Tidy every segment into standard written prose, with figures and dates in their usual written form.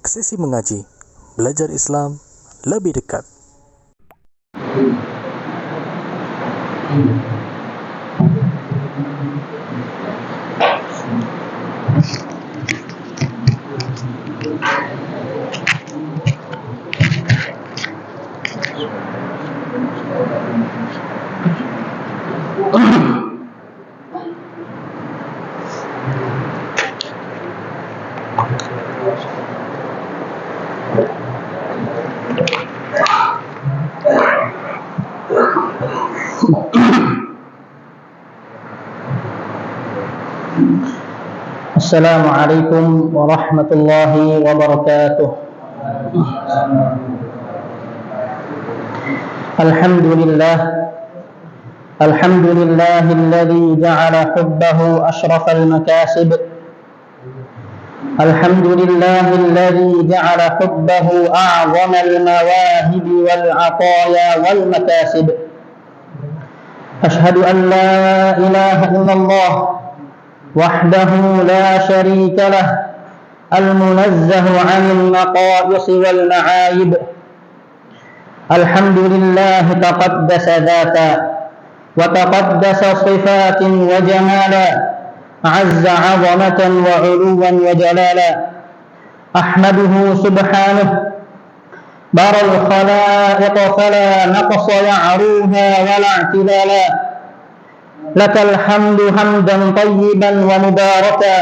Sesi mengaji, belajar Islam lebih dekat. Assalamualaikum warahmatullahi wabarakatuh. Alhamdulillahilladzi ja'ala hubbahu ashrafal makasib. Alhamdulillahilladzi ja'ala hubbahu a'zamal mawahib wal 'ataya wal makasib. Ashhadu an la ilaha illallah وحده لا شريك له المنزه عن النقائص والمعايب. الحمد لله تقدس ذاتا وتقدس صفات وجمالا، عز عظمة وعلوا وجلالا. أحمده سبحانه بر الخلائق فلا نقص يعروها ولا اعتلالا. لك الحمد حمدا طيبا ومباركا،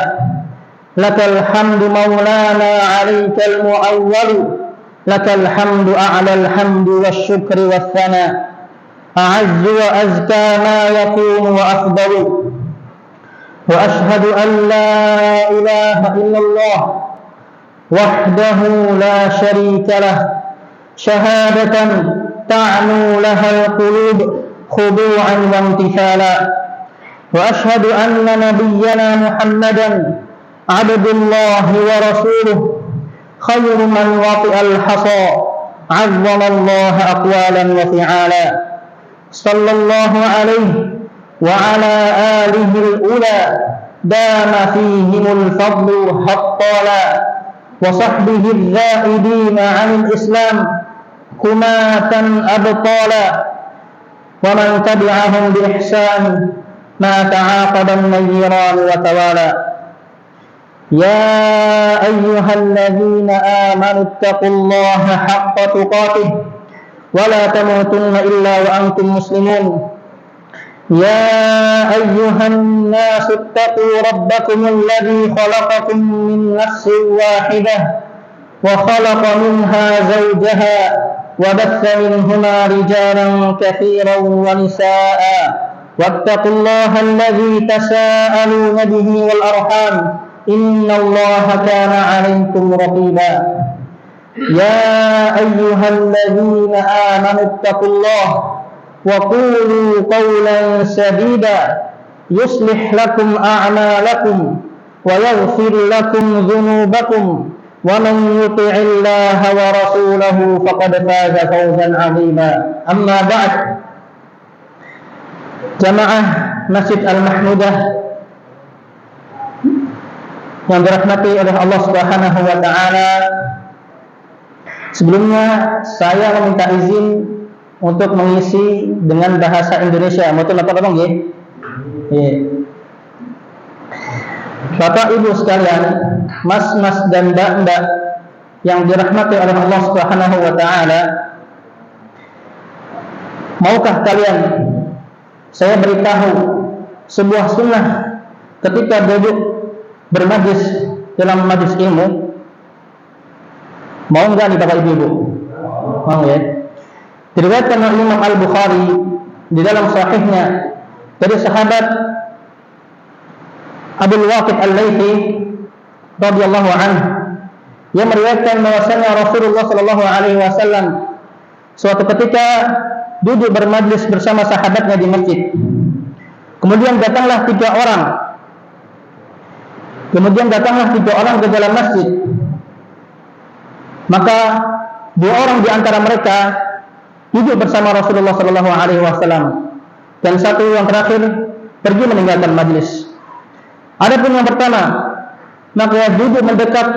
لك الحمد مولانا عليك المؤول، لك الحمد أعلى الحمد والشكر والثناء، أعز وأزكى ما يكون وأفضل. وأشهد أن لا إله إلا الله وحده لا شريك له، شهادة تعنو لها القلوب خضوعا وامتثالا. وأشهد أن نبينا محمدا عبد الله ورسوله، خير من وطئ الحصى، عظم الله أقوالا وفعالا. صلى الله عليه وعلى آله الأولى، دام فيهم الفضل حطالا. وصحبه الزائدين عن الإسلام كماة أبطالا. ومن تبعهم بإحسان ما تعاقب النيران وتوالى. يا أيها الذين آمنوا اتقوا الله حق تقاته ولا تموتن إلا وأنتم مسلمون. يا أيها الناس اتقوا ربكم الذي خلقكم من نفس واحدة وخلق منها زوجها وبث منهما رجالا كثيرا ونساء، واتقوا الله الذي تساءلون به والأرحام، إن الله كان عليكم رقيبا. يا أيها الذين آمنوا اتقوا الله وقولوا قولا سديدا يصلح لكم أعمالكم ويغفر لكم ذنوبكم، ومن يطع الله ورسوله فقد فاز فوزا عظيما. أما بعد، jamaah Masjid Al-Mahmudah yang dirahmati oleh Allah Subhanahu wa taala, sebelumnya saya meminta izin untuk mengisi dengan bahasa Indonesia. Betul apa Bang nggih? Nggih. Bapak Ibu sekalian, mas-mas dan mbak-mbak yang dirahmati oleh Allah Subhanahu wa taala, maukah kalian saya beritahu sebuah sunnah ketika duduk bermajlis dalam majlis ilmu? Mau enggak nih Bapak Ibu? Mau ya? Diriwayatkan oleh Imam Al-Bukhari di dalam sahihnya dari sahabat Abdul Waqid Al-Laythi radhiyallahu anhu, yang meriwayatkan bahwasanya Rasulullah sallallahu alaihi wasallam suatu ketika duduk bermajlis bersama sahabatnya di masjid. Kemudian datanglah tiga orang ke dalam masjid. Maka dua orang di antara mereka duduk bersama Rasulullah sallallahu alaihi wasallam, dan satu yang terakhir pergi meninggalkan majlis. Adapun yang pertama, maka duduk mendekat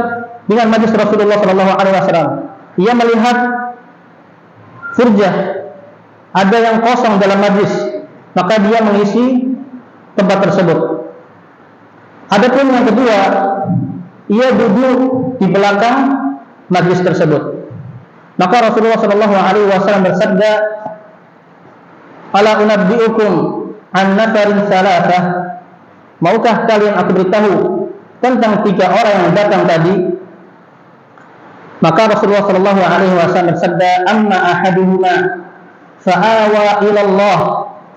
dengan majlis Rasulullah sallallahu alaihi wasallam. Ia melihat furjah, ada yang kosong dalam majlis, maka dia mengisi tempat tersebut. Adapun yang kedua, ia duduk di belakang majlis tersebut. Maka Rasulullah sallallahu alaihi wasallam bersabda, "Ala unabbiukum an nafarin salatah?" Maukah kalian aku beritahu tentang 3 orang yang datang tadi? Maka Rasulullah sallallahu alaihi wasallam bersabda, "Amma ahaduhuma fa'awa ila Allah,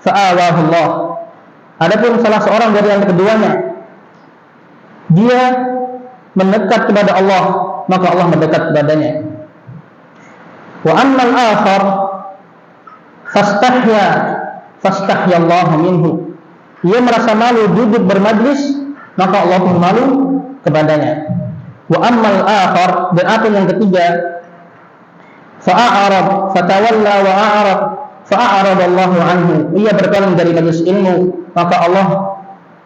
fa'awahu Allah." Adapun salah seorang dari yang keduanya, dia mendekat kepada Allah, maka Allah mendekat kepadanya. Wa ammal akhar fastahya Allah minhu. Ia merasa malu duduk bermajlis, maka Allah pun malu kepadanya. Wa ammal akhar, dan adapun yang ketiga, fa'arad fatawalla wa a'rad fa'arad Allah anhu. Ia berpaling dari majlis ilmu, maka Allah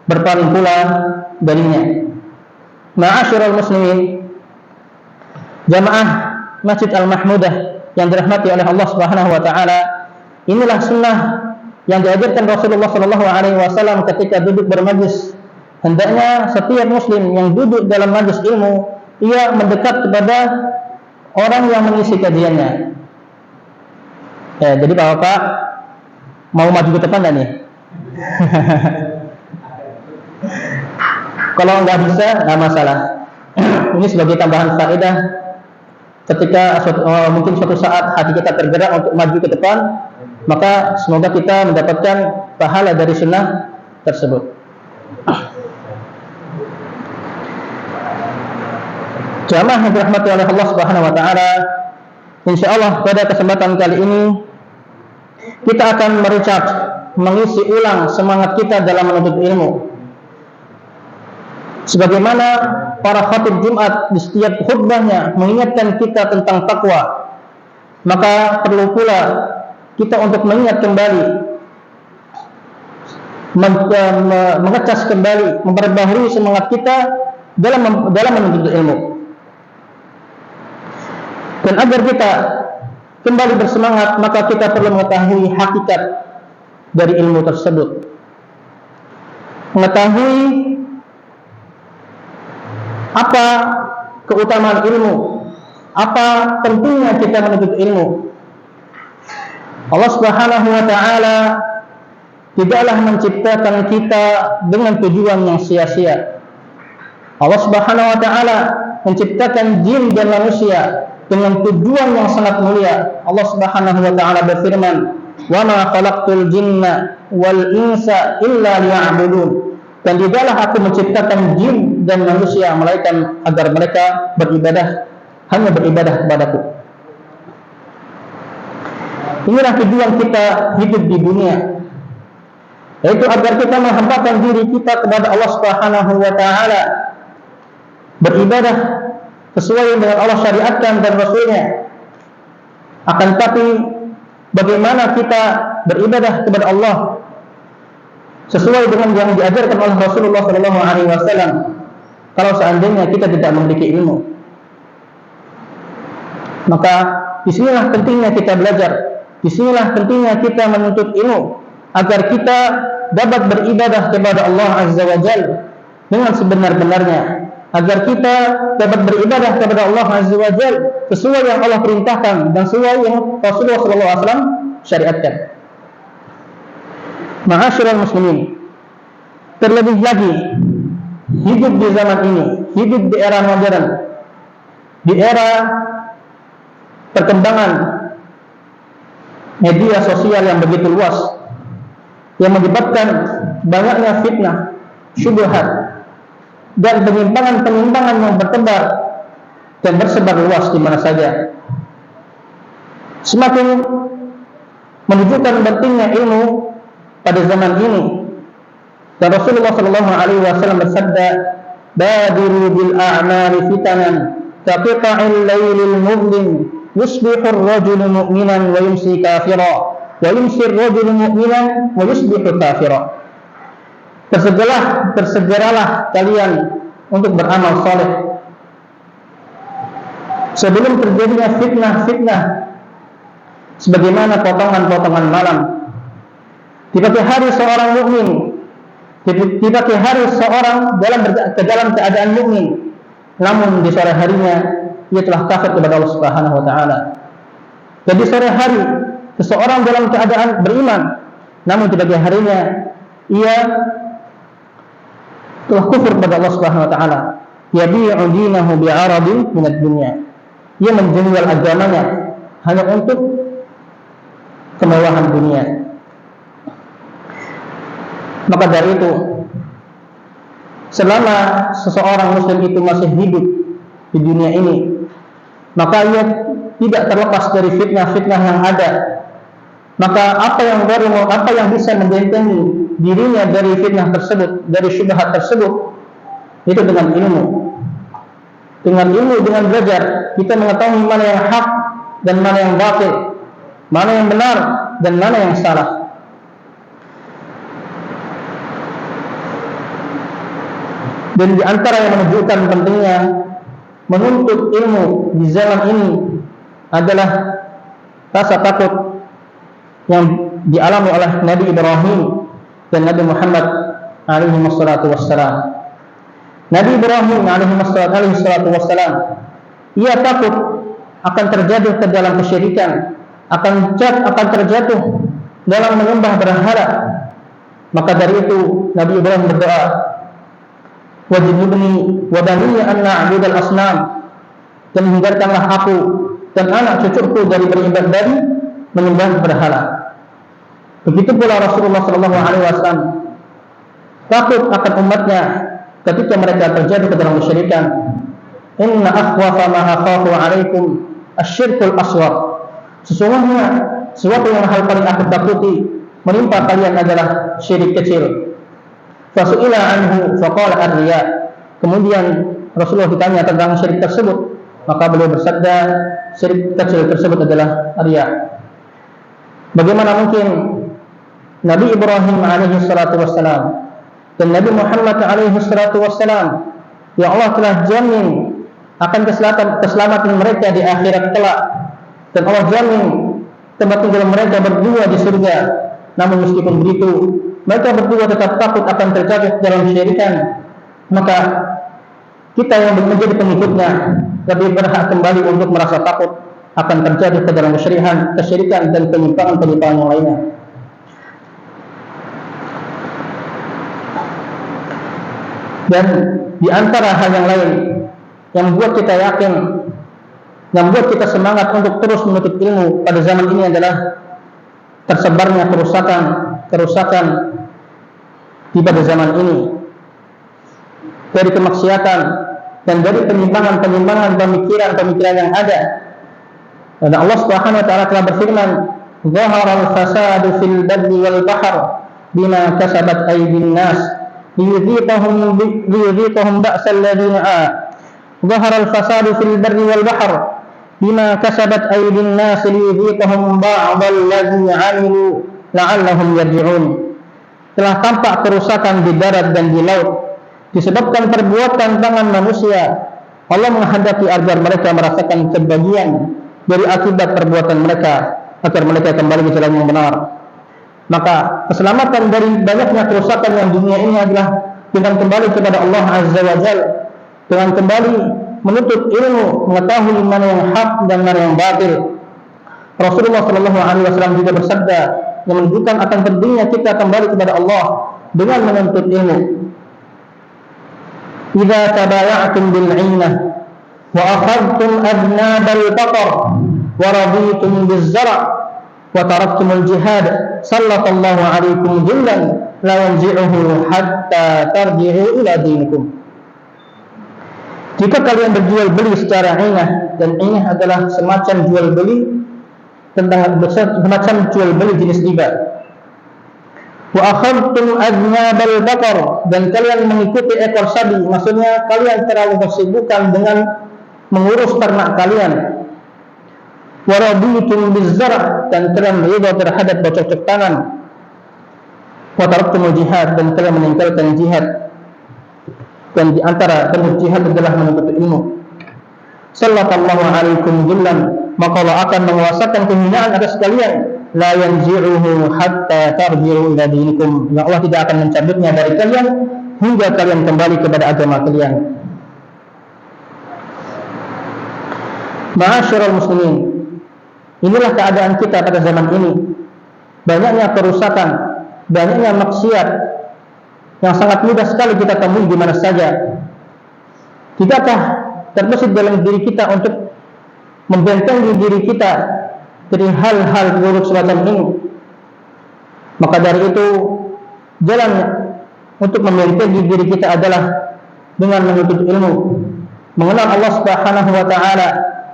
berpaling pula darinya. Ma'asyiral muslimin, jamaah Masjid Al-Mahmudah yang dirahmati oleh Allah Subhanahu wa taala, inilah sunnah yang diajarkan Rasulullah sallallahu alaihi wasallam ketika duduk bermajlis. Hendaknya setiap muslim yang duduk dalam majlis ilmu, ia mendekat kepada orang yang mengisi kajiannya. Jadi Bapak mau maju ke depan enggak nih? Kalau nggak bisa, nggak masalah. Ini sebagai tambahan faedah ketika mungkin suatu saat hati kita tergerak untuk maju ke depan, maka semoga kita mendapatkan pahala dari sunnah tersebut. Jamaah yang dirahmati oleh Allah Subhanahu wa taala, insyaallah pada kesempatan kali ini kita akan merecharge, mengisi ulang semangat kita dalam menuntut ilmu. Sebagaimana para khatib Jumat di setiap khutbahnya mengingatkan kita tentang takwa, maka perlu pula kita untuk mengingat kembali, mengecas kembali, memperbaharui semangat kita dalam menuntut ilmu. Dan agar kita kembali bersemangat, maka kita perlu mengetahui hakikat dari ilmu tersebut, mengetahui apa keutamaan ilmu, apa pentingnya kita menuntut ilmu. Allah Subhanahu wa taala tidaklah menciptakan kita dengan tujuan yang sia-sia. Allah Subhanahu wa taala menciptakan jin dan manusia dengan tujuan yang sangat mulia. Allah Subhanahu wa taala berfirman, "Wa ma khalaqtul jinna wal insa illa liya'budun." Dan tidaklah aku menciptakan jin dan manusia melainkan agar mereka hanya beribadah kepadaku. Inilah tujuan kita hidup di dunia, yaitu agar kita menghambakan diri kita kepada Allah Subhanahu wa taala, beribadah sesuai dengan Allah syariatkan dan Rasulnya. Akan tapi bagaimana kita beribadah kepada Allah sesuai dengan yang diajarkan oleh Rasulullah sallallahu alaihi wasallam kalau seandainya kita tidak memiliki ilmu? Maka disinilah pentingnya kita belajar, disinilah pentingnya kita menuntut ilmu agar kita dapat beribadah kepada Allah Azza wa Jalla dengan sebenar-benarnya, agar kita dapat beribadah kepada Allah Azza wa Jalla sesuai yang Allah perintahkan dan sesuai yang Rasulullah sallallahu alaihi wasallam syariatkan. Ma'asyiral muslimin, terlebih lagi hidup di zaman ini, hidup di era modern, di era perkembangan media sosial yang begitu luas, yang menyebabkan banyaknya fitnah, syubhat, dan penyimpangan-penyimpangan yang bertebar dan tersebar luas di mana saja, semakin menunjukkan pentingnya ilmu pada zaman ini. Dan Rasulullah sallallahu alaihi wasallam bersabda, "Badiru bil a'mali fitanan kaqita'il lailil mudlim, yusbihu ar-rajulu mu'minan wa yumsi kafira, wa yumsi ar-rajulu mu'minan wa yusbihu kafira." Bersegeralah kalian untuk beramal saleh sebelum terjadinya fitnah-fitnah sebagaimana potongan-potongan malam. Di pagi hari seorang mukmin, di pagi hari seorang dalam keadaan mukmin, namun di sore harinya ia telah kafir kepada Allah Subhanahu wa taala. Jadi sore hari seseorang dalam keadaan beriman, namun di pagi harinya ia telah kufur kepada Allah Subhanahu wa taala. Yabi'u dinahu bi'aradin minad dunya. Ia menjual agamanya hanya untuk kemewahan dunia. Maka dari itu, selama seseorang muslim itu masih hidup di dunia ini, maka ia tidak terlepas dari fitnah-fitnah yang ada. Maka apa yang bisa membentengi dirinya dari fitnah tersebut, dari syubhat tersebut, itu dengan ilmu. Dengan ilmu, dengan belajar, kita mengetahui mana yang hak dan mana yang batil, mana yang benar dan mana yang salah. Dan di antara yang menunjukkan pentingnya menuntut ilmu di zaman ini adalah rasa takut yang dialami oleh Nabi Ibrahim dan Nabi Muhammad alaihi wassalatu wassalam. Nabi Ibrahim alaihi wassalatu wassalam, ia takut akan terjatuh ke dalam kesyirikan, akan terjatuh dalam menyembah berhala. Maka dari itu Nabi Ibrahim berdoa, wajibni wa baniya an na'budal asnam, dan hindarkanlah aku dan anak cucuku dari beribadah dari menyembah berhala. Begitu pula Rasulullah SAW takut akan umatnya ketika mereka terjatuh ke dalam kesyirikan. Inna akhwafa ma akhafu alaikum asyirkul asghar. Sesungguhnya sesuatu yang hal paling aku takuti menimpa kalian adalah syirik kecil. Fasu'ila anhu faqala ar-riya. Kemudian Rasulullah ditanya tentang syirik tersebut, maka beliau bersabda, syirik kecil tersebut adalah riya. Bagaimana mungkin Nabi Ibrahim alaihi salatu wassalam dan Nabi Muhammad alaihi salatu wassalam yang Allah telah jamin akan keselamatan mereka di akhirat kelak, dan Allah jamin tempat tinggal mereka berdua di surga, namun meskipun begitu mereka berdua tetap takut akan terjatuh dalam kesyirikan. Maka kita yang menjadi pengikutnya lebih berhak kembali untuk merasa takut akan terjatuh ke dalam kesyirikan dan penyimpangan-penyimpangan yang lainnya. Dan di antara hal yang lain yang membuat kita yakin, yang membuat kita semangat untuk terus menuntut ilmu pada zaman ini adalah tersebarnya kerusakan di pada zaman ini, dari kemaksiatan dan dari penyimpangan pemikiran yang ada. Dan Allah Subhanahu wa taala telah berfirman, "Zaharal fasadu fil barri wal bahr bima kasabat aydin nas liyudhiqahum ba'sal ladzina Zaharal fasadu fil barri wal bahr bima kasabat aydin nas liyudhiqahum ba'dal ladzi 'amilu la'allahum yarji'un." Telah tampak kerusakan di darat dan di laut disebabkan perbuatan tangan manusia. Allah menghendaki agar mereka merasakan kebahagiaan dari akibat perbuatan mereka, agar mereka kembali ke jalan yang benar. Maka keselamatan dari banyaknya kerusakan yang dunia ini adalah dengan kembali kepada Allah Azza wa Jalla, dengan kembali menuntut ilmu, mengetahui mana yang hak dan mana yang batil. Rasulullah SAW juga bersabda yang menunjukkan akan pentingnya kita kembali kepada Allah dengan menuntut ilmu. Idza tabaya'tum bil 'ainah wa akhadtum adnabal baqar wa raditum biz zara' wa taraktumul jihad sallallahu alaikum dhillan la yanzi'uhu hatta tarji'u ila dinikum. Jika kalian berjual beli secara ainah, dan ainah adalah semacam jual beli semacam jual beli jenis riba. Wa akhadtum adnabal baqar, dan kalian mengikuti ekor sapi, maksudnya kalian terlalu bersibukkan dengan mengurus ternak kalian. Wa raditum bizzar', dan kalian ridha terhadap bercocok tangan. Wa taraktumul jihad, dan kalian meninggalkan jihad. Dan di antara bentuk jihad adalah menuntut ilmu. sallallahu alaikum dhillan, maka Allah akan menguasakan kehinaan atas kalian, la yanzi'uhu hatta tarji'u ila dinikum, yang Allah tidak akan mencabutnya dari kalian hingga kalian kembali kepada agama kalian. Ma'asyiral muslimin, inilah keadaan kita pada zaman ini. Banyaknya kerusakan, banyaknya maksiat yang sangat mudah sekali kita temui di mana saja. Tidakkah terbesit dalam diri kita untuk membentengi diri kita dari hal-hal buruk semacam ini? Maka dari itu, jalan untuk membentengi diri kita adalah dengan menuntut ilmu, mengenal Allah Subhanahu wa taala,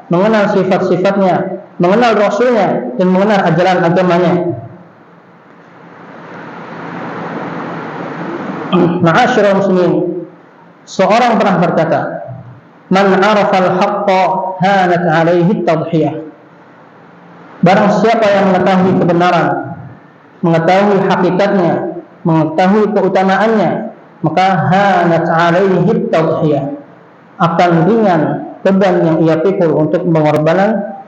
mengenal sifat-sifatnya, mengenal Rasulnya, dan mengenal ajaran agamanya. Ma'asyiral muslimin, seorang pernah berkata, man arafal haqqa hanat alaihi tadhiyah. Barang siapa yang mengetahui kebenaran, mengetahui hakikatnya, mengetahui keutamaannya, maka hanat alaihi tadhiyah, akan ringan beban yang ia pikul untuk pengorbanan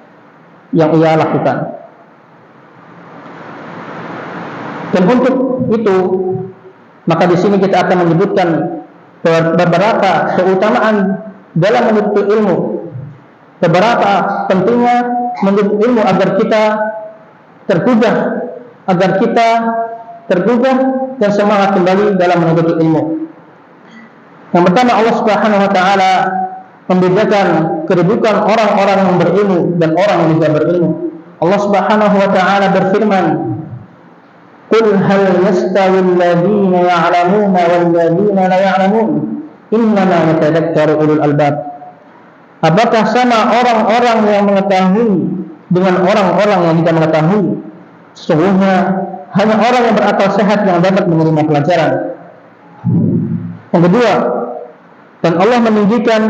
yang ia lakukan. Dan untuk itu, maka di sini kita akan menyebutkan beberapa keutamaan dalam menuntut ilmu, beberapa pentingnya menuntut ilmu agar kita tergugah dan semangat kembali dalam menuntut ilmu. Yang pertama, Allah Subhanahu wa taala membedakan kedudukan orang-orang yang berilmu dan orang yang tidak berilmu. Allah Subhanahu wa taala berfirman, "Qul hal yastawi alladziina ya'lamuuna wal ladziina la ya'lamuun, innama yatadakkaru ulul albab." Apakah sama orang-orang yang mengetahui dengan orang-orang yang tidak mengetahui? Sesungguhnya hanya orang yang berakal sehat yang dapat menerima pelajaran. Yang kedua, dan Allah meninggikan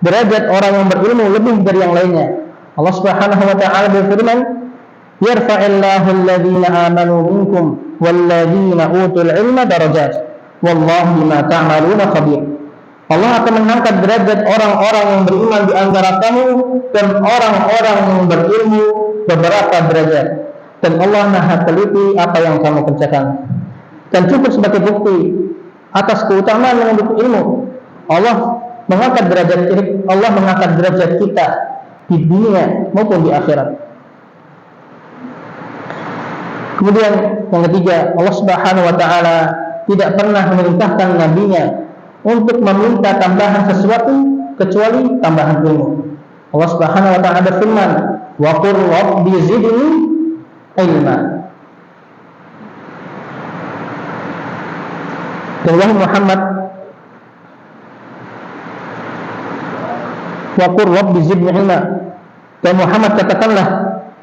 derajat orang yang berilmu lebih dari yang lainnya. Allah Subhanahu wa taala berfirman, "Yarfa'illahu alladziina aamanu minkum walladziina utul 'ilma darajat, wallahu bima ta'maluna khabir." Allah akan mengangkat derajat orang-orang yang beriman di antara kamu dan orang-orang yang berilmu beberapa derajat, dan Allah Maha teliti apa yang kamu kerjakan. Dan cukup sebagai bukti atas keutamaan menuntut ilmu, Allah mengangkat derajat kita di dunia maupun di akhirat. Kemudian yang ketiga, Allah Subhanahu wa taala tidak pernah memerintahkan nabinya untuk meminta tambahan sesuatu kecuali tambahan ilmu. Allah Subhanahu wa taala berfirman, "Wa qur rabbi zidni ilma." Dan wahai Muhammad, wa qur rabbi zidni ilma, dan Muhammad katakanlah,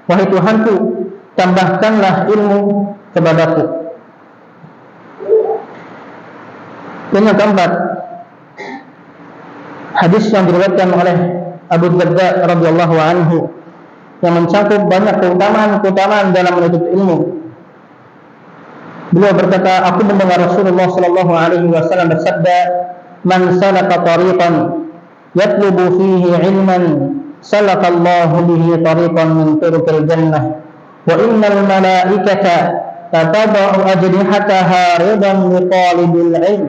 wahai Tuhanku, tambahkanlah ilmu kepadaku. Dan yang keempat, hadis yang diriwayatkan oleh Abu Darda radhiyallahu anhu yang mencakup banyak keutamaan dalam menuntut ilmu. Beliau berkata, aku mendengar Rasulullah sallallahu alaihi wasallam bersabda, "Man salaka tariqan yatlubu fihi ilman, salakallahu bihi tariqan min turuqil jannah, wa innal malaikata tatada'u ajnihataha ridan li talibil ilm,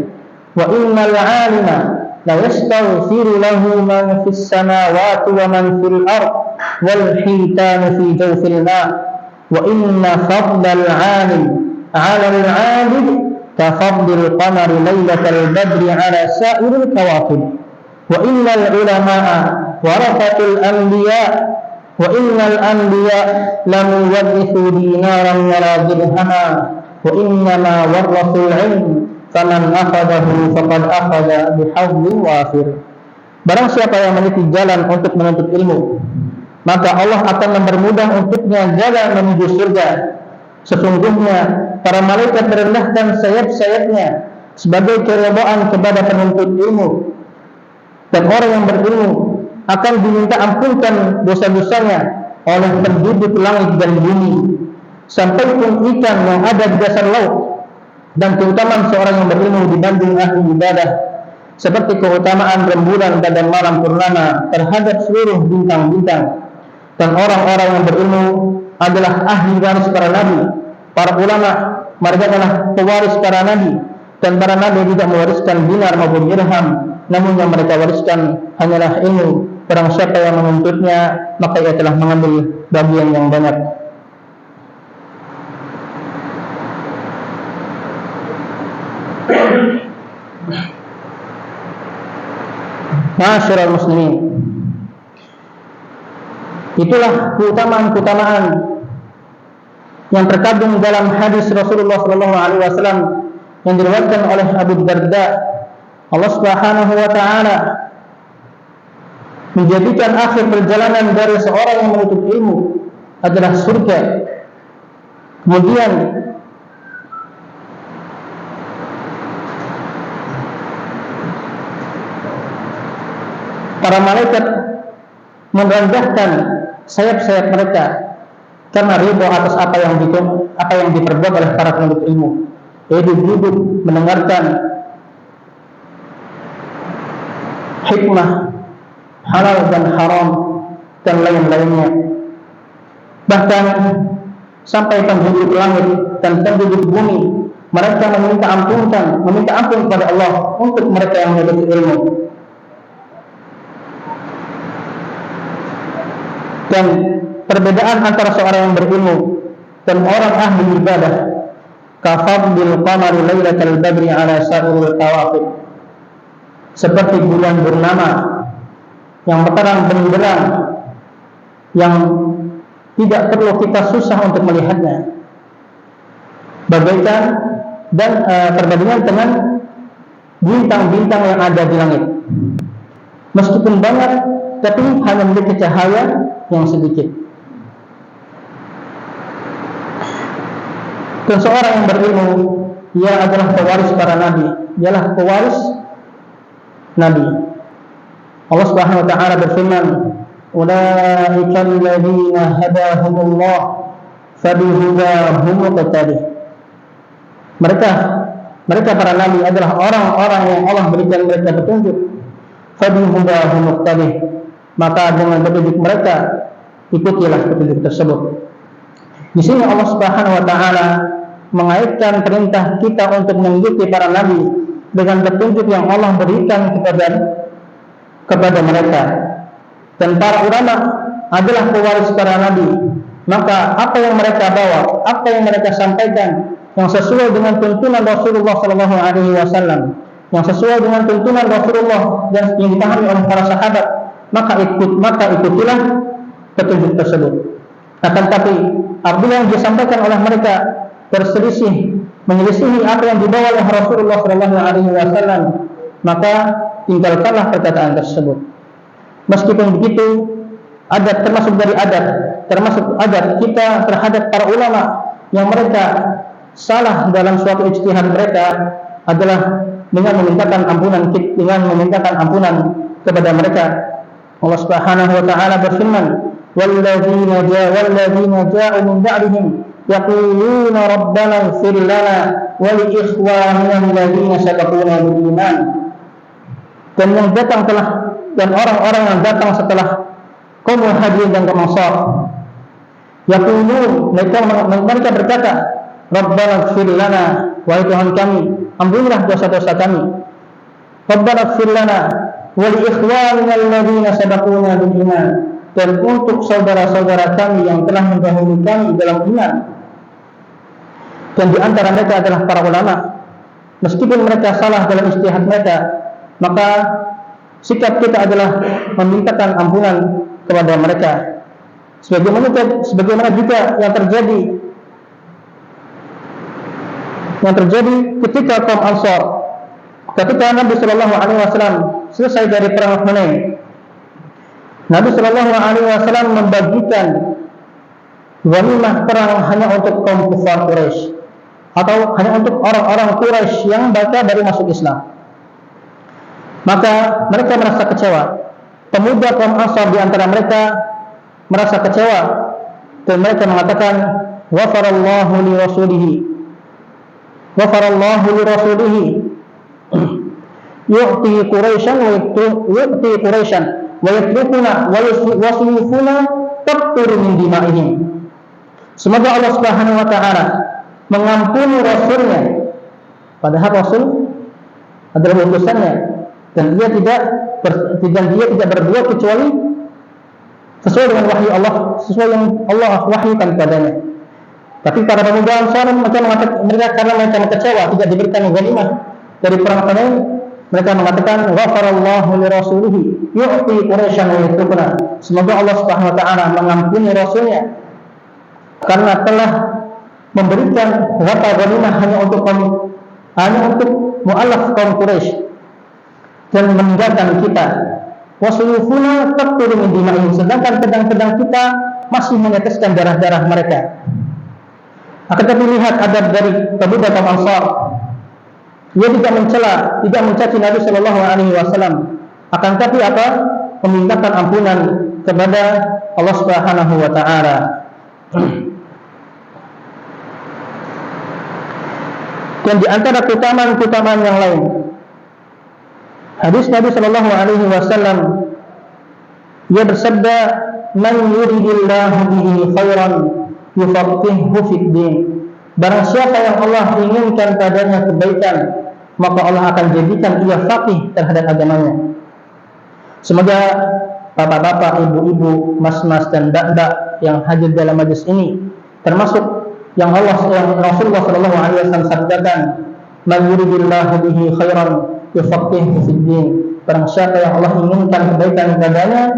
wa innal 'alima la yastaghfiru lahu man fis samawati wa man fil ard wal hitanu fi jawfil ma, wa inna fadlal 'alim 'ala al-'abid ka fadlil qamari lailatal badri 'ala sa'iril kawakib, wa innal ulama'a warathatul anbiya, wa innal anbiya lam yuwarithu dinaran wala dirhama, wa innama warathul 'ilm faman akhadahu faqad akhadha bihadhin wafir." Barang siapa yang meniti jalan untuk menuntut ilmu, maka Allah akan mempermudah untuknya jalan menuju surga. Sesungguhnya para malaikat merendahkan sayap-sayapnya sebagai keridhaan kepada penuntut ilmu, dan orang yang berilmu akan diminta ampunkan dosa-dosanya oleh penduduk langit dan bumi, sampai pun ikan yang ada di dasar laut. Dan keutamaan seorang yang berilmu dibanding ahli ibadah seperti keutamaan rembulan pada malam purnama terhadap seluruh bintang-bintang. Dan orang-orang yang berilmu adalah ahli waris para nabi. Para ulama mereka adalah pewaris para nabi, dan para nabi tidak mewariskan dinar maupun dirham, namun yang mereka wariskan hanyalah ilmu. Barang siapa yang menuntutnya, maka ia telah mengambil bagian yang banyak. Ma'asyiral muslimin, itulah keutamaan-keutamaan yang terkandung dalam hadis Rasulullah SAW yang diriwayatkan oleh Abu Darda. Allah Subhanahu wa taala menjadikan akhir perjalanan dari seorang yang menuntut ilmu adalah surga. Kemudian para malaikat merendahkan sayap-sayap mereka karena ridha atas apa yang diperbuat oleh para penuntut ilmu, yaitu duduk mendengarkan hikmah halal dan haram dan lain-lainnya. Bahkan sampai penduduk langit dan penduduk bumi mereka meminta ampun kepada Allah untuk mereka yang menuntut ilmu. Dan perbedaan antara seorang yang berilmu dan orang ahli ibadah, kafadlil qamari lailatal badri ala sa'iril kawakib, seperti bulan purnama yang terang benderang, yang tidak perlu kita susah untuk melihatnya, bagaikan dan perbandingan dengan bintang-bintang yang ada di langit. Meskipun banyak, tapi hanya memiliki cahaya yang sedikit. Dan seorang yang berilmu, ia adalah pewaris para nabi, ialah pewaris nabi. Allah Subhanahu wa taala berfirman, "Ulaikal ladzina hadahumullah fabihudahum muqtadih." Mereka para nabi adalah orang-orang yang Allah berikan mereka petunjuk. Fabihudahum muqtadih, maka dengan petunjuk mereka ikutilah petunjuk tersebut. Di sini Allah Subhanahu wa taala mengaitkan perintah kita untuk mengikuti para nabi dengan petunjuk yang Allah berikan kepada mereka. Dan para ulama adalah pewaris para nabi, maka apa yang mereka bawa, apa yang mereka sampaikan yang sesuai dengan tuntunan Rasulullah SAW, yang sesuai dengan tuntunan Rasulullah dan yang dipahami oleh para sahabat, maka ikutilah petunjuk tersebut. Akan tapi apabila yang disampaikan oleh mereka menyelisihi apa yang dibawa oleh Rasulullah SAW, maka tinggalkanlah perkataan tersebut. Meskipun begitu, termasuk adat kita terhadap para ulama yang mereka salah dalam suatu ijtihad mereka adalah dengan memintakan ampunan kepada mereka. Allah Subhanahu wa taala berfirman, "Walladzina ja'u min ba'dihim yaquluna rabbana ighfir lana wa li ikhwanina alladzina sabaquna bil iman." Dan orang-orang yang datang setelah kaum Muhajirin dan kaum Ansar, yaqulun, mereka berkata, "Rabbana ighfir lana, wahai Tuhan kami, ampunilah dosa-dosa kami. Rabbana ighfir lana wa li ikhwanina alladzina sabaquna bil iman." Dan untuk saudara-saudara kami yang telah mendahului kami dalam iman. Dan di antara mereka adalah para ulama. Meskipun mereka salah dalam ijtihad mereka, maka sikap kita adalah memintakan ampunan kepada mereka. Sebagaimana juga yang terjadi ketika kaum Ansar, ketika Nabi Shallallahu Alaihi Wasallam selesai dari perang Hunain, Nabi Shallallahu Alaihi Wasallam membagikan ghanimah perang hanya untuk kaum kufar Quraisy, atau hanya untuk orang-orang Quraisy yang baru masuk Islam. Maka mereka merasa kecewa. Pemuda kaum Ansar di antara mereka merasa kecewa dan mereka mengatakan, "Ghafarallahu li rasulihi, ghafarallahu li rasulihi." yu'ti Quraisyan wa yatrukuna wa yusrifuna taqtur min dima'ihim. Semoga Allah Subhanahu wa taala mengampuni Rasulnya, padahal Rasul adalah utusannya, dan dia tidak berbuat kecuali sesuai dengan wahyu Allah, sesuai yang Allah wahyukan kepadanya. Tapi para pemuda Ansar mereka karena mereka kecewa tidak diberikan ghanimah dari perang Hunain, mereka mengatakan ghafarallahu li rasulihi yu'ti Quraisyan wa yatrukuna. Semoga Allah Subhanahu wa taala mengampuni Rasulnya karena telah memberikan harta ghanimah hanya untuk mu'allaf kaum Quraisy dan meninggalkan kita. Wasuyufuna taqtur min dima'ihim, sedangkan pedang-pedang kita masih meneteskan darah-darah mereka. Akan tetapi lihat adab dari pemuda kaum Ansar. Dia tidak mencela, tidak mencaci Nabi sallallahu alaihi wasallam. Akan tetapi apa? Memintakan ampunan kepada Allah Subhanahu wa taala. Dan di antara keutamaan-keutamaan yang lain, hadis Nabi sallallahu alaihi wasallam, dia bersabda, "Man yuridillahu bihi khairan yufaqqihhu fid din." Barang siapa yang Allah inginkan padanya kebaikan, maka Allah akan jadikan ia faqih terhadap agamanya. Semoga bapak-bapak, ibu-ibu, mas-mas dan dak-dak yang hadir dalam majlis ini termasuk yang Rasulullah sallallahu alaihi wasallam sabdakan, "Man yuridillahu bihi khairan yufaqqihhu fid din." Barang siapa yang Allah inginkan kebaikan padanya,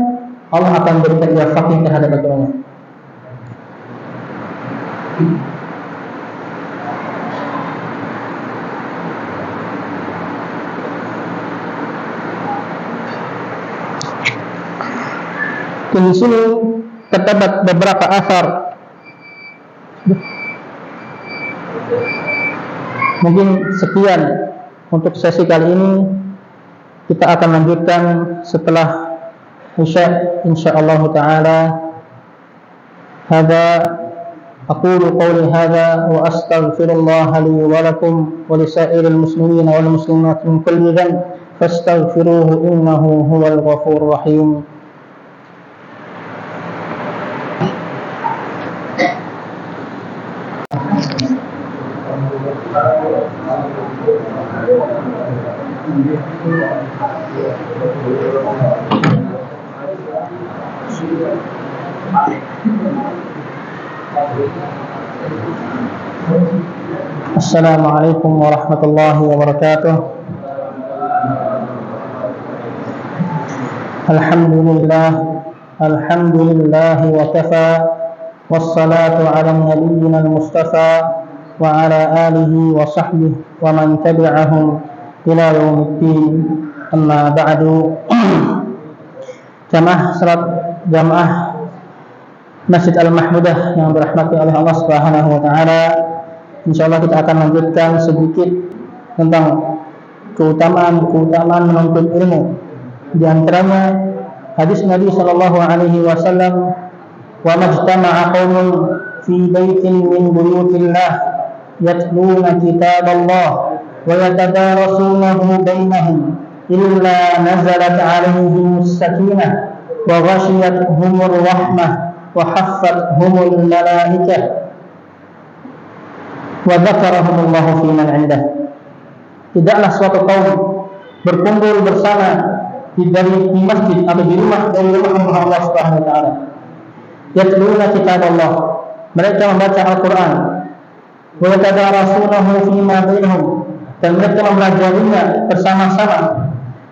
Allah akan berikan dia faqih terhadap agamanya. Di sini terdapat beberapa asar. Mungkin sekian untuk sesi kali ini. Kita akan lanjutkan setelah Isya insyaallah taala. Hadza aqulu qawli hadza wa astaghfirullah li wa lakum wa lisairil muslimin wal muslimat min kulli dhanb fastaghfiruhu innahu huwal ghafurur rahim. Assalamualaikum warahmatullahi wabarakatuh. Alhamdulillah wa kafa, wassalatu ala nabiyyina al-mustafa wa ala alihi wa sahbihi wa man tabi'ahum ila yaumiddin. Amma ba'du. Jamaah Masjid Al-Mahmudah yang dirahmati oleh Allah Subhanahu wa taala, insyaallah kita akan lanjutkan sedikit tentang keutamaan menuntut ilmu. Di antaranya hadis Nabi sallallahu alaihi wasallam, "Wa majtama'a qaumun fi baitin min buyutillah yatluna kitaballah wa yatadarasunahu bainahum illa nazalat 'alaihim as-sakinah wa ghashiyatuhumur rahmah wa haffathumul malaikah wa dzakarahumullahu fi man 'indah." Tidaklah suatu kaum berkumpul bersama di masjid atau di rumah dari rumah Allah Subhanahu wa taala. Yatluna kitaballah, mereka membaca Al-Qur'an, wa yatadarasunahu fima bainahum, dan mereka mempelajarinya bersama-sama,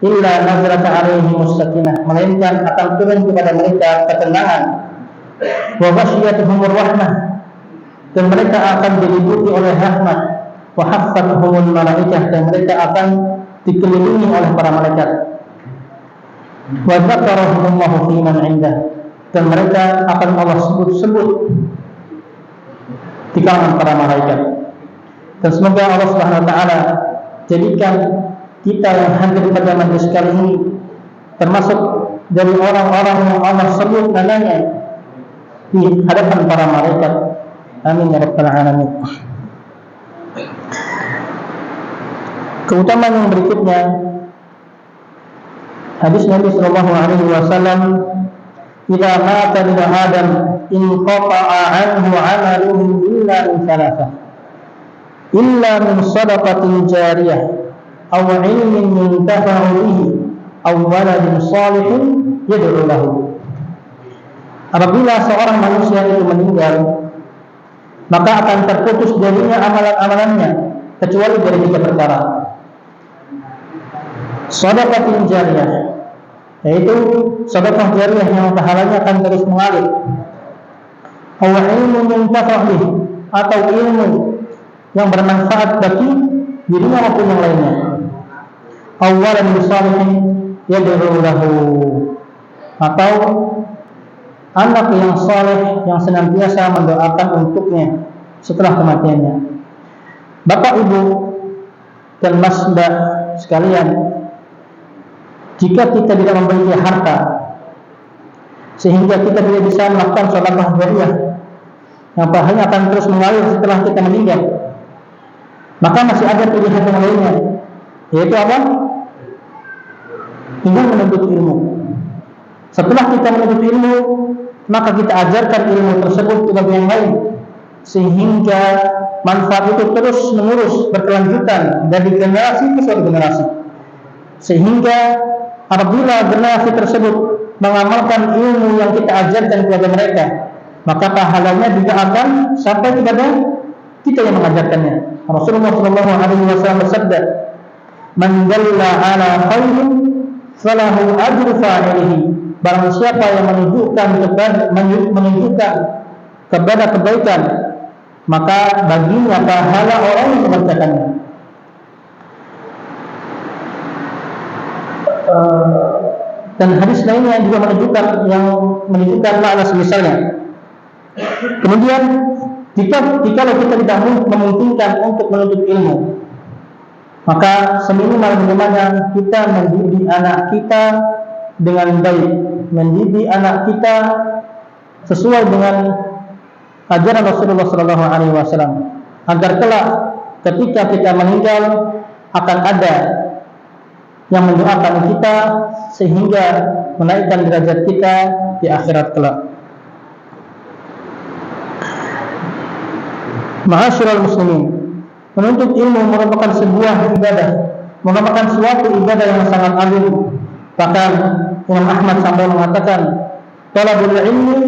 illa nazalat 'alaihimus sakinah, melainkan akan turun kepada mereka ketenangan, wa ghasyiyatuhumur rahmah, dan mereka akan diliputi oleh rahmat, wa haffathumul malaikah, dan mereka akan dikelilingi oleh para malaikat, wa dzakarahumullahu fi man 'indah, dan mereka akan Allah sebut-sebut di kalangan para malaikat. Dan semoga Allah Subhanahu wa taala jadikan kita yang hadir pada majelis kali ini termasuk dari orang-orang yang Allah sebut namanya di hadapan para malaikat. Amin ya rabbal alamin. Keutamaan yang berikutnya Hadis Nabi sallallahu alaihi wasallam, "Idza mata ibnu Adam inqata'a 'anhu 'amaluhu illa min thalathah. Illa min shadaqatin jariyah aw 'ilmin yuntafa'u bihi aw waladin shalihin yad'u lahu." Apabila seorang manusia itu meninggal, maka akan terputus darinya amalan-amalannya kecuali dari 3 perkara. Shadaqatin jariyah, yaitu sedekah jariyah yang pahalanya akan terus mengalir. Aw ilmun yuntafa'u bihi, atau ilmu yang bermanfaat bagi dirinya maupun yang lainnya. Aw waladin shalihin yad'u lahu, atau anak yang saleh yang senantiasa mendoakan untuknya setelah kematiannya. Bapak, Ibu, dan Mas, Mbak sekalian, jika kita tidak memiliki harta sehingga kita tidak bisa melakukan sedekah jariyah yang pahalanya akan terus mengalir setelah kita meninggal, maka masih ada pilihan yang lainnya, yaitu apa? Tinggal menuntut ilmu. Setelah kita menuntut ilmu, maka kita ajarkan ilmu tersebut kepada yang lain, sehingga manfaat itu terus menerus berkelanjutan dari generasi ke suatu generasi, sehingga apabila generasi tersebut mengamalkan ilmu yang kita ajarkan kepada mereka, maka pahalanya juga akan sampai kepada kita yang mengajarkannya. Rasulullah SAW bersabda, "Man dalla ala khairin falahu ajru fa'ilihi." Barang siapa yang menunjukkan kepada kebaikan, maka baginya pahala orang yang mengerjakannya. Dan hadis lainnya juga menunjukkan makna semisalnya. Kemudian jika kita tidak memungkinkan untuk menuntut ilmu, maka seminimal bagaimana kita mendidik anak kita dengan baik, mendidik anak kita sesuai dengan ajaran Rasulullah SAW, agar kelak ketika kita meninggal akan ada yang mendoakan kita sehingga menaikkan derajat kita di akhirat kelak. Ma'asyiral muslimin, menuntut ilmu merupakan sebuah ibadah, merupakan suatu ibadah yang sangat agung. Bahkan Imam Ahmad sampai mengatakan, "Talabul ilmi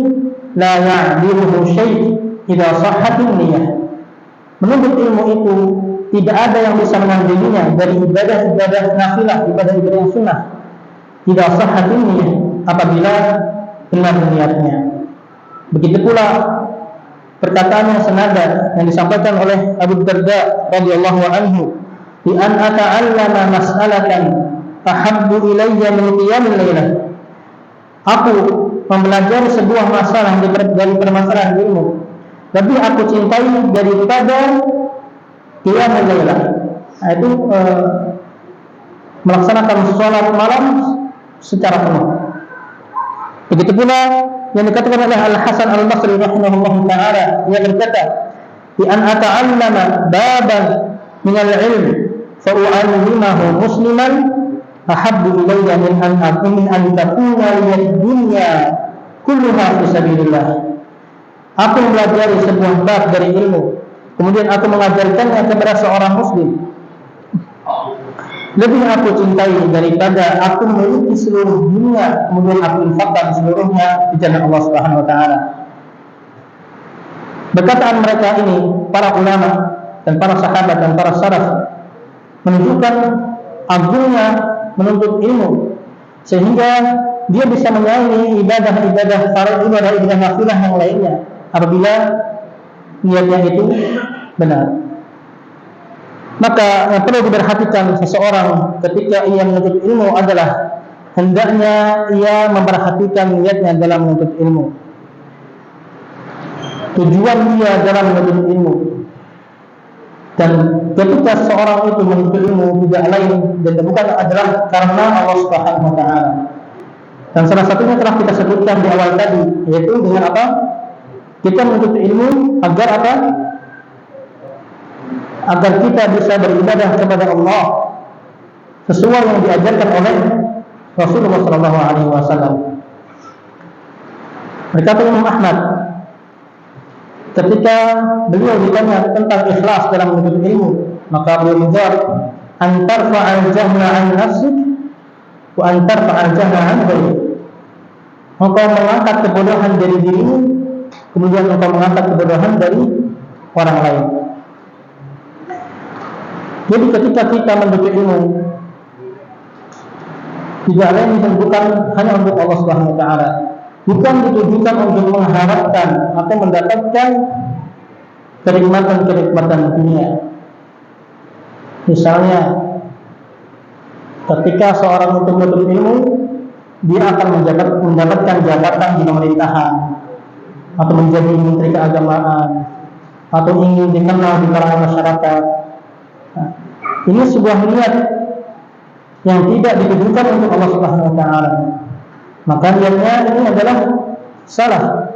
la ya'diluhu syai' idza sahhatin niyyah." Menuntut ilmu itu tidak ada yang bisa menandinginya dari ibadah-ibadah nafilah, ibadah-ibadah yang sunnah. Idza sahhatin niyyah, apabila benar niatnya. Begitu pula perkataan yang senada yang disampaikan oleh Abu Darda radhiyallahu anhu, "Bi an ata'allama mas'alatan ahabbu ilayya min qiyamil lailah." Aku mempelajari sebuah masalah dari permasalahan ilmu lebih aku cintai daripada qiyamul lailah, yaitu melaksanakan sholat malam secara penuh. Begitu pula yang dikatakan oleh Al-Hasan Al-Basri rahimahullah ta'ala, ia berkata, "Bi an ata'allama baban min al-ilm fa u'allimahu musliman ahabbu ilayya min an takuna liyad dunya kulluha fi sabilillah." Aku mempelajari sebuah bab dari ilmu, kemudian aku mengajarkannya kepada seorang muslim, lebih aku cintai daripada aku memiliki seluruh dunia kemudian aku infakkan seluruhnya di jalan Allah Subhanahu wa taala. Perkataan mereka ini, para ulama dan para sahabat dan para salaf, menunjukkan agungnya menuntut ilmu, sehingga dia bisa menyaingi ibadah-ibadah fardu, ibadah-ibadah nafilah yang lainnya apabila niatnya itu benar. Maka yang perlu diperhatikan seseorang ketika ia menuntut ilmu adalah hendaknya ia memperhatikan niatnya dalam menuntut ilmu, tujuan dia dalam menuntut ilmu. Dan ketika seorang itu menuntut ilmu tidak lain dan bukan adalah karena Allah Subhanahu wa taala. Dan salah satunya telah kita sebutkan di awal tadi, yaitu dengan apa? Kita menuntut ilmu agar apa? Agar kita bisa beribadah kepada Allah sesuai yang diajarkan oleh Rasulullah sallallahu alaihi wasallam. Berkata Imam Ahmad, ketika beliau ditanya tentang ikhlas dalam menuntut ilmu, maka beliau menjawab, "Antar fa'al jahla an nafsik wa antar fa'al jahla an ghairik." Engkau mengangkat kebodohan dari dirimu, kemudian engkau mengangkat kebodohan dari orang lain. Jadi ketika kita menuntut ilmu, tidak lain dan bukan hanya untuk Allah Subhanahu wa taala, bukan ditujukan untuk mengharapkan atau mendapatkan kenikmatan-kenikmatan dunia. Misalnya, ketika seorang itu menuntut ilmu, dia akan mendapatkan jabatan di pemerintahan, atau menjadi menteri keagamaan, atau ingin dikenal di kalangan masyarakat. Nah, ini sebuah niat yang tidak ditujukan untuk Allah Subhanahu wa taala. Maka niatnya ini adalah salah.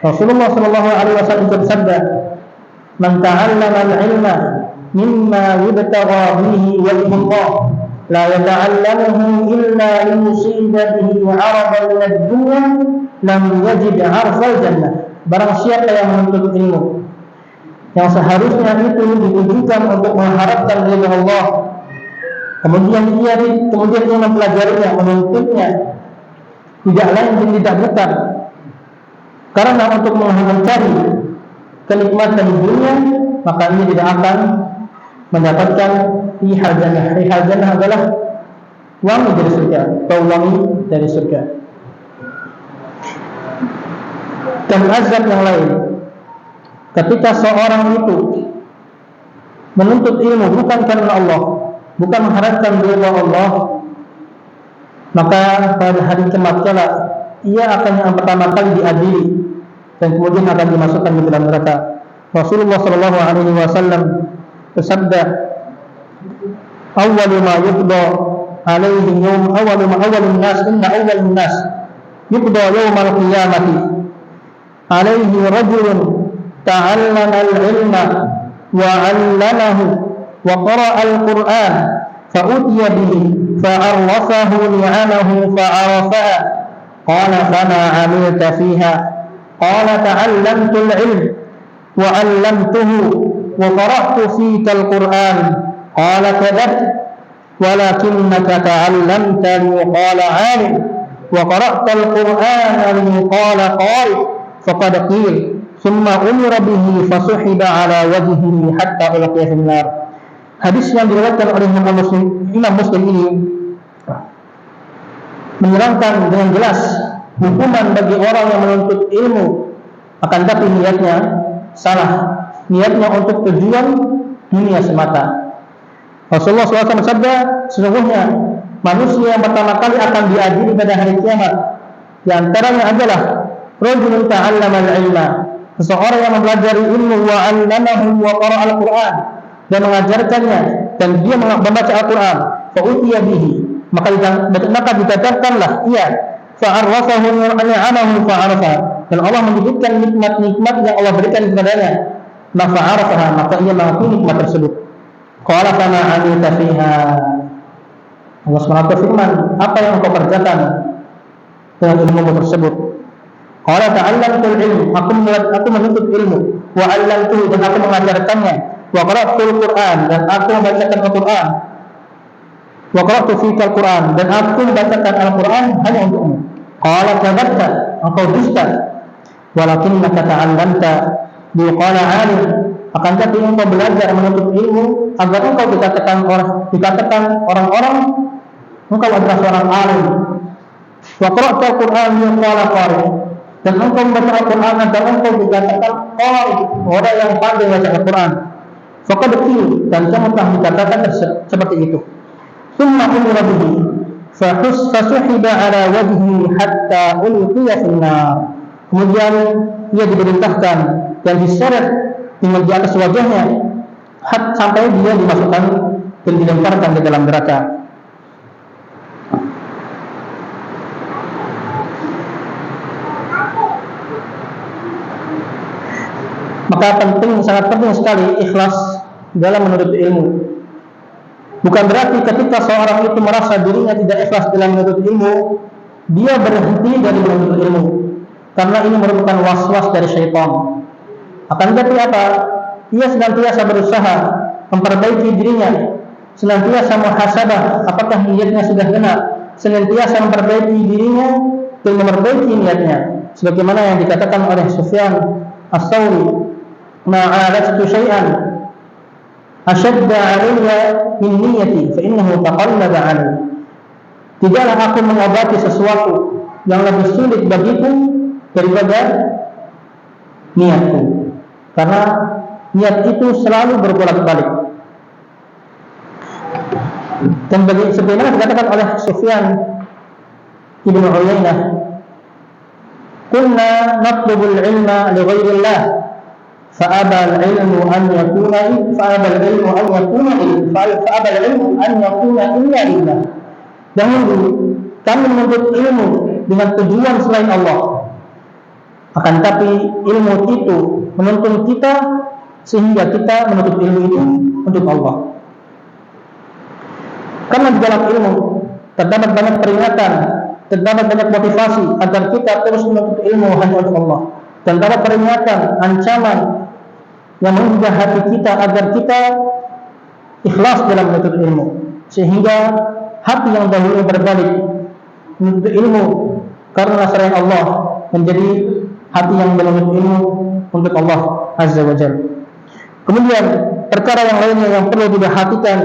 Rasulullah sallallahu alaihi wasallam bersabda, "Man ta'allama al-'ilma mimma yubtagha bihi wajhullah, la yata'allamuhu illa liyusiba bihi 'aradan min ad-dunya, lam yajid 'arfal jannah." Barang siapa yang menuntut ilmu yang seharusnya itu ditujukan untuk mengharapkan ridha Allah, kemudian dia mempelajarinya, menuntutnya, tidak lain dan tidak bukan karena untuk mencari kenikmatan dunia, maka ini tidak akan mendapatkan rihal jannah. Rihal jannah adalah wangi dari surga, atau wangi dari surga. Dan azab yang lain, ketika seorang itu menuntut ilmu bukan karena Allah, bukan mengharapkan ridha Allah, maka pada hari kiamat kelak ia akan yang pertama kali diadili dan kemudian akan dimasukkan ke dalam neraka. Rasulullah sallallahu alaihi wasallam bersabda, "Awwalu ma yuqda alaihi yawm awwalun nas inna awwalun nas yuqda yawmal qiyamati alaihi rajulun ta'allama al-ilma wa 'allamahu wa qara'a al-Qur'an fa utiya bihi فعرفه نعمه فعرفها قال فما عملت فيها قال تعلمت العلم وعلمته وقرأت فيك القرآن قال كذبت ولكنك تعلمت ليقال عالم وقرأت القرآن ليقال قارئ فقد قيل ثم أمر به فسحب على وجهه حتى ألقي في النار." Hadis yang diriwayatkan oleh Imam Muslim ini menerangkan dengan jelas hukuman bagi orang yang menuntut ilmu, akan tapi niatnya salah, niatnya untuk tujuan dunia semata. Rasulullah SAW bersabda, sesungguhnya manusia yang pertama kali akan diadili pada hari kiamat, di antaranya adalah rajulun ta'allama al-ilma, seseorang yang mempelajari ilmu, wa 'allamahu wa qara'a al-Qur'an, dan mengajarkannya, dan dia membaca Al-Quran, fa'utiya bihi, maka dikatakanlah ia, fa'arrafahu ni'amahu fa'arafa, dan Allah menyebutkan nikmat-nikmat yang Allah berikan kepadanya, fa'arafaha, maka ia mengakui nikmat tersebut. Qala fama 'amilta fiha, Allah SWT firman, apa yang engkau kerjakan dengan ilmu tersebut? Qala ta'allamtul ilm, aku menuntut ilmu, wa 'allamtuhu, dan aku mengajarkannya, wa qara'tul Qur'an, dan aku membacakan Al-Qur'an, wa qara'tu fika Al-Qur'an, dan aku membacakan Al-Qur'an hanya untukmu. Qala kadzabta, engkau dusta, walakinnaka ta'allamta liqala 'alim, akan tapi engkau belajar menuntut ilmu agar engkau dikatakan orang-orang engkau adalah seorang alim. Wa qara'tu Al-Qur'an liqala qari, dan engkau membaca Al-Qur'an agar engkau dikatakan qari, orang yang pandai membaca Al-Qur'an. Faqad qil, dan kamu telah dikatakan seperti itu. Tsumma umira bihi fasuhiba ala wajhihi hatta ulqiya fin nar. Kemudian ia diperintahkan dan diseret dengan di atas wajahnya sampai dia dimasukkan dan dilemparkan ke dalam neraka. Maka sangat penting sekali ikhlas dalam menuntut ilmu. Bukan berarti ketika seorang itu merasa dirinya tidak ikhlas dalam menuntut ilmu, dia berhenti dari menuntut ilmu, karena ini merupakan was-was dari syaitan. Akan tetapi apa? Ia senantiasa berusaha memperbaiki dirinya, senantiasa muhasabah apakah niatnya sudah benar, senantiasa memperbaiki dirinya dan memperbaiki niatnya. Sebagaimana yang dikatakan oleh Sufyan Ats-Tsauri, "Ma'alatu syai'an asyadda 'alayya min niyyati fa innahu taqallaba 'alayya." Tidaklah aku mengobati sesuatu yang lebih sulit bagiku daripada niatku, karena niat itu selalu berbolak-balik. Dan sebagaimana dikatakan oleh Sufyan Ibnu Uyainah, "Kunna natlubul ilma li ghairillah فأبى العلم أن يكون إلا لله." Dahulu kami menuntut ilmu dengan tujuan selain Allah, akan tapi ilmu itu menuntun kita sehingga kita menuntut ilmu itu untuk Allah. Karena di dalam ilmu terdapat banyak peringatan, terdapat banyak motivasi agar kita terus menuntut ilmu hanya untuk Allah, dan terdapat peringatan, ancaman yang menggugah hati kita agar kita ikhlas dalam menuntut ilmu, sehingga hati yang dahulu berbalik menuntut ilmu karena selain Allah menjadi hati yang menuntut ilmu untuk Allah Azza wa Jalla. Kemudian perkara yang lainnya yang perlu diperhatikan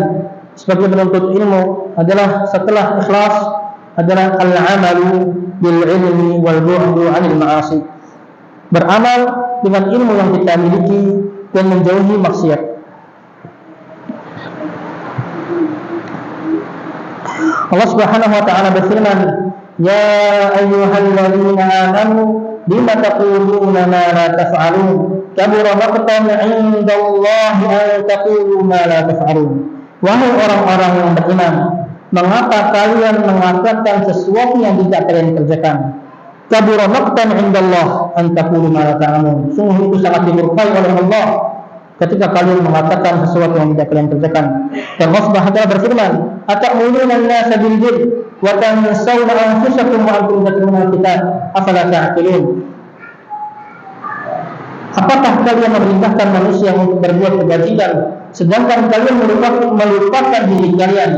sebagai penuntut ilmu adalah setelah ikhlas adalah al-amalu bil ilmi wal bu'du 'anil ma'asi. Beramal dengan ilmu yang kita miliki dan menjauhi maksiat. Allah Subhanahu wa taala berfirman, "Ya ayyuhalladzina amanu lima taquluna ma la taf'alun? Kabura maqtan 'indallahi an taqulu ma la taf'alun." Wahai orang-orang yang beriman, mengapa kalian mengatakan sesuatu yang tidak kalian kerjakan? Kabura maqtan 'indallah an taqulu ma la ta'lamun. Sungguh itu sangat dimurkai oleh Allah ketika kalian mengatakan sesuatu yang tidak kalian kerjakan. Dan Allah Subhanahu wa taala berfirman, "Atamuluna an-nasa bil birri wa tansawna anfusakum wa antum tatluna al-kitab, afala ta'qilun?" Apakah kalian memerintahkan manusia untuk berbuat kebajikan sedangkan kalian melupakan diri kalian,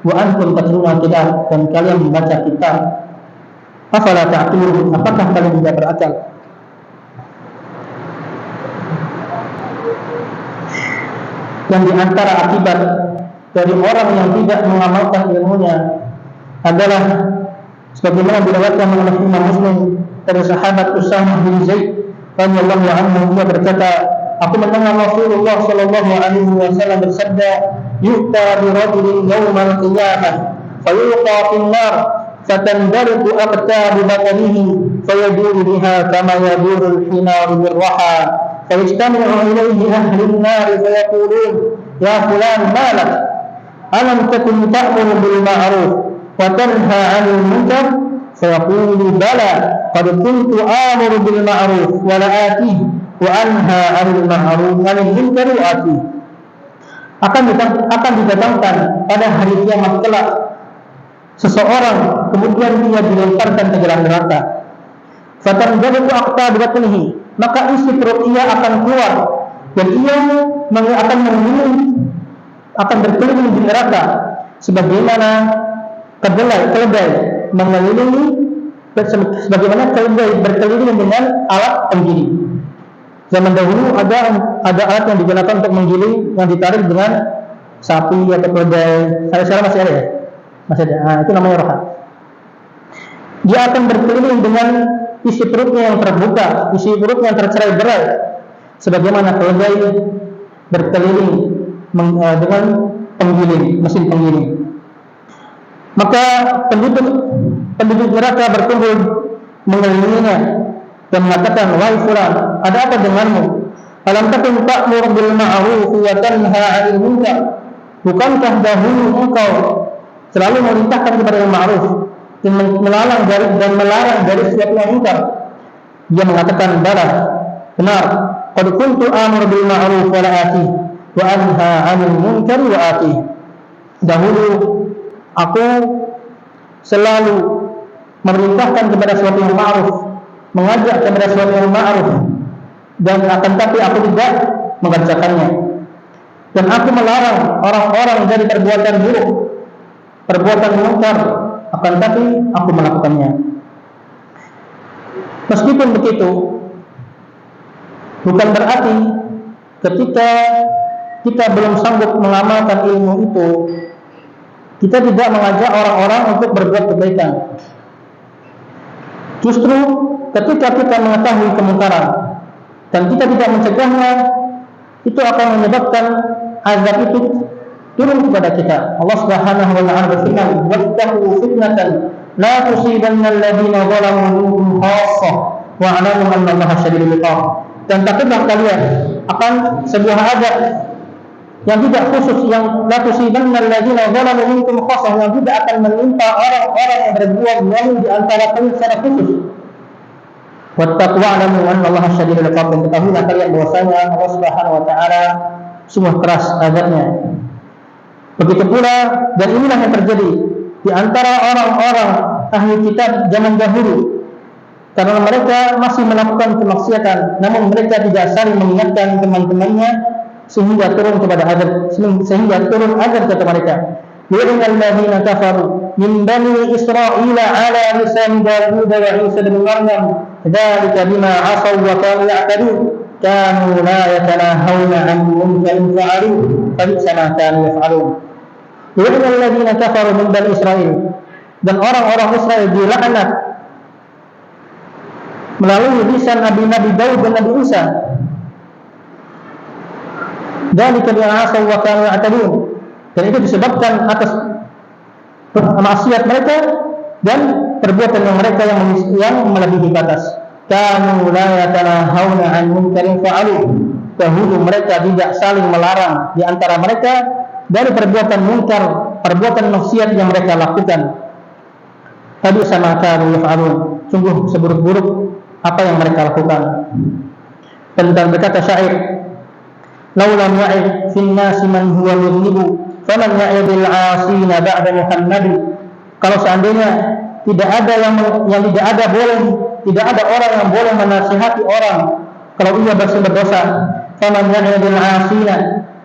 wa antum tatluna al-kitab, dan kalian membaca kitab? Afala ta'qilun? Apakah kalian tidak berakal? Dan di antara akibat dari orang yang tidak mengamalkan ilmunya adalah sebagaimana diriwayatkan oleh Imam Muslim dari sahabat Usamah bin Zaid radhiyallahu anhu, dia berkata, aku mendengar Rasulullah sallallahu alaihi wasallam bersabda, "Yu'ta bi rajulin yawmal qiyamah fayulqa fin nar fatandariqu aqtabu batnihi fayaduru biha kama yaduru al-himaru bir-raha." فيجتمع إليه أهل النار فيقولون يا فلان ما لك ألم تكن تأمر بالمعروف وتنهى عن المنكر فيقول بلى قد كنت آمر بالمعروف ولا آتيه وأنهى عن المعروف عن المنكر وآتيه. Akan didatangkan pada hari kiamat kelak seseorang kemudian dia dilemparkan ke dalam neraka. Fatanjadu aqtabatnihi, maka isi perut ia akan keluar dan ia akan berkeliling di neraka sebagaimana keledai mengelilingi, sebagaimana keledai berkeliling dengan alat penggiling. Zaman dahulu ada alat yang digunakan untuk menggiling yang ditarik dengan sapi atau keledai. Sekarang masih ada ya? Masih ada. Nah, itu namanya roha. Dia akan berkeliling dengan isi perutnya yang terbuka, isi perutnya yang tercerai-berai, sebagaimana keledai berkeliling dengan penggiling, mesin penggiling. Maka penduduk neraka berkumpul mengelilinginya dan mengatakan, "Wahai fulan, ada apa denganmu? Alam takun ta'mur bil ma'ruf wa tanha 'anil munkar?" Bukankah dahulu engkau selalu memerintahkan kepada yang ma'ruf dan melarang dari sesuatu yang munkar? Dia mengatakan, "Bala, benar. Qad kuntu amru bil ma'ruf wa la ati wa anha 'anil munkar wa ati." Dahulu aku selalu memerintahkan kepada sesuatu yang ma'ruf, mengajak kepada sesuatu yang ma'ruf, dan akan tapi aku tidak mengerjakannya. Dan aku melarang orang-orang dari perbuatan buruk, perbuatan munkar, akan tapi aku melakukannya. Meskipun begitu, bukan berarti ketika kita belum sanggup mengamalkan ilmu itu, kita tidak mengajak orang-orang untuk berbuat kebaikan. Justru ketika kita mengetahui kemungkaran dan kita tidak mencegahnya, itu akan menyebabkan azab itu turun kepada kita. Allah Subhanahu wa taala berfirman, "Wattaqu fitnatan la tusibanna alladziina zalamu minkum khassah wa 'alamu anna Allaha syadidul 'iqab." Dan takutlah kalian akan sebuah azab yang tidak khusus, yang la tusibanna alladziina zalamu minkum khassah, yang tidak akan menimpa orang-orang yang berbuat zalim di antara kalian secara khusus. Wattaqu wa'lamu anna Allaha syadidul 'iqab. Dan ketahuilah kalian bahwasanya Allah Subhanahu wa taala sungguh keras azabnya. Begitu pula, dan inilah yang terjadi di antara orang-orang ahli kitab zaman dahulu, karena mereka masih melakukan kemaksiatan, namun mereka tidak saling mengingatkan teman-temannya sehingga turun kepada azab, sehingga turun azab kepada mereka. Li'annal ladzina kafaru min bani Israila ala lisan Daud wa Isa bin Maryam dzalika bima 'asaw wa kanu ya'tadun kanu la yatanahawna 'an munkarin fa'alu fabi'sa ma kanu yaf'alun. Li'annal ladzina kafaru min bani Israil, dan orang-orang Israel dilaknat melalui lisan Nabi Daud dan Nabi Isa. Dzalika bima 'asaw wa kanu ya'tadun. Dan itu disebabkan atas maksiat mereka dan perbuatan yang mereka yang melebihi batas. Kanu la yatanahawna 'an munkarin fa'alu. Dahulu mereka tidak saling melarang di antara mereka dari perbuatan munkar, perbuatan maksiat yang mereka lakukan. Tadi sama kanu yaf'alun. Sungguh seburuk-buruk apa yang mereka lakukan. Tentang berkata syair, laulam ya'id fin nasi man huwa yudnibu faman ya'idil 'asina ba'da Muhammad. Kalau seandainya tidak ada orang yang boleh menasihati orang kalau ia berdosa, faman ya'idil 'asina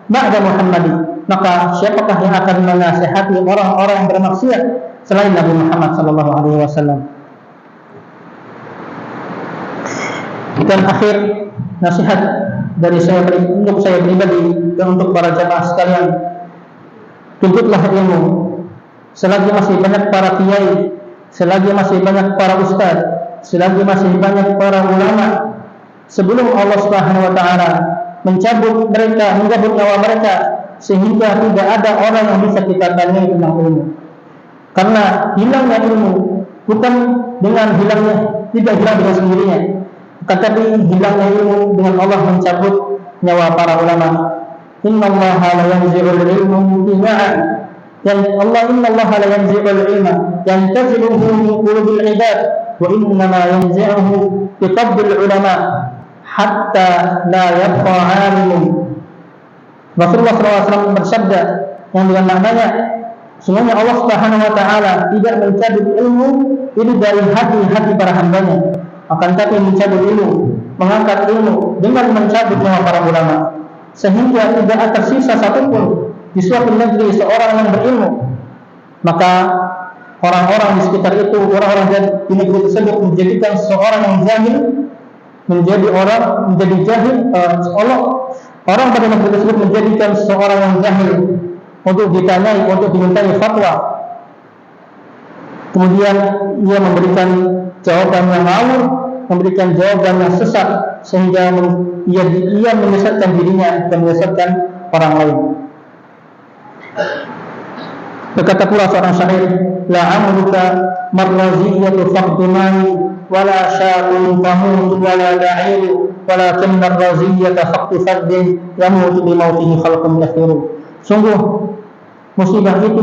ba'da Muhammad, maka siapakah yang akan menasihati orang-orang yang bermaksiat selain Nabi Muhammad sallallahu alaihi wasallam. Dan akhir nasihat dari saya untuk saya pribadi dan untuk para jamaah sekalian, tuntutlah ilmu. Selagi masih banyak para kiai, selagi masih banyak para ustaz, selagi masih banyak para ulama, sebelum Allah Subhanahu wa taala mencabut nyawa mereka, sehingga tidak ada orang yang bisa kita tanya tentang ilmu. Karena hilangnya ilmu bukan dengan hilangnya, tidak hilang dengan sendirinya, tetapi hilangnya ilmu dengan Allah mencabut nyawa para ulama. Innallaha la yanzi'ul ilma intiza'a. Innallaha la yanzi'ul ilma yantazi'uhu min qulubil ibad wa innama yanzi'uhu bi qabdil ulama hatta la yabqa 'alimun. Rasulullah SAW bersabda yang dengan maknanya, semuanya Allah Subhanahu wa taala tidak mencabut ilmu ini dari hati-hati para hambanya, akan tapi mencabut ilmu, mengangkat ilmu dengan mencabut nyawa para ulama, sehingga tidak ada tersisa satupun di suatu negeri seorang yang berilmu. Maka orang-orang di sekitar itu, orang-orang di negeri tersebut menjadikan seorang yang jahil menjadi jahil. Orang pada negeri tersebut menjadikan seorang yang jahil untuk ditanyai, untuk dimintai fatwa. Kemudian ia memberikan jawaban yang ngawur, memberikan jawaban yang sesat, sehingga ia menyesatkan dirinya dan menyesatkan orang lain. Berkata pula seorang syair, la amruka marraziyatu faqdumani wala sya'un tamut wala da'iru walakin marraziyata faqdu fardin yamutu bimautihi khalqun kathiru. Sungguh musibah itu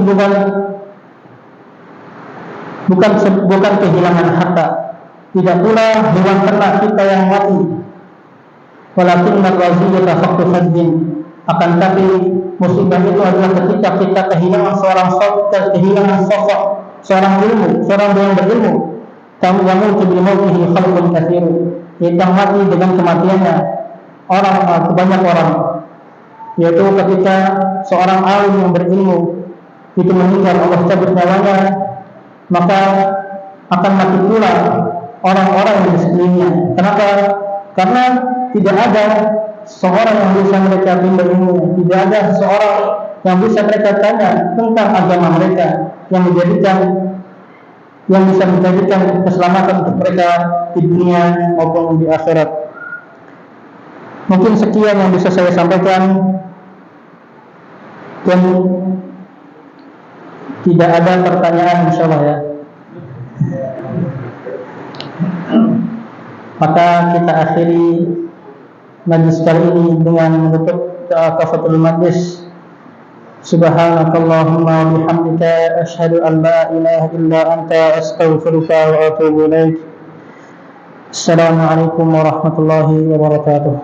bukan kehilangan harta, tidak pula hewan ternak kita yang mati. Walakin marraziyata faqdu fardin, akan tapi musibah itu adalah ketika kita kehilangan sosok seorang ilmu, seorang yang berilmu. Kamu yamutu bi mautihi khalqun katsir. Yang mati dengan kematiannya banyak orang. Yaitu ketika seorang alim yang berilmu itu meninggal, Allah cabut nyawanya, maka akan mati pula orang-orang yang di sekelilingnya. Kenapa? Karena tidak ada seorang yang bisa mereka bimbing ilmu, tidak ada seorang yang bisa mereka tanya tentang agama mereka, yang bisa menjadikan keselamatan untuk mereka di dunia maupun di akhirat. Mungkin sekian yang bisa saya sampaikan, dan tidak ada pertanyaan insyaallah ya. Maka kita akhiri majlis kali ini dengan menutup kafatul majlis. Subhanakallahumma wa bihamdika asyhadu an la ilaha illa anta astaghfiruka wa atubu ilaik. Assalamualaikum warahmatullahi wabarakatuh.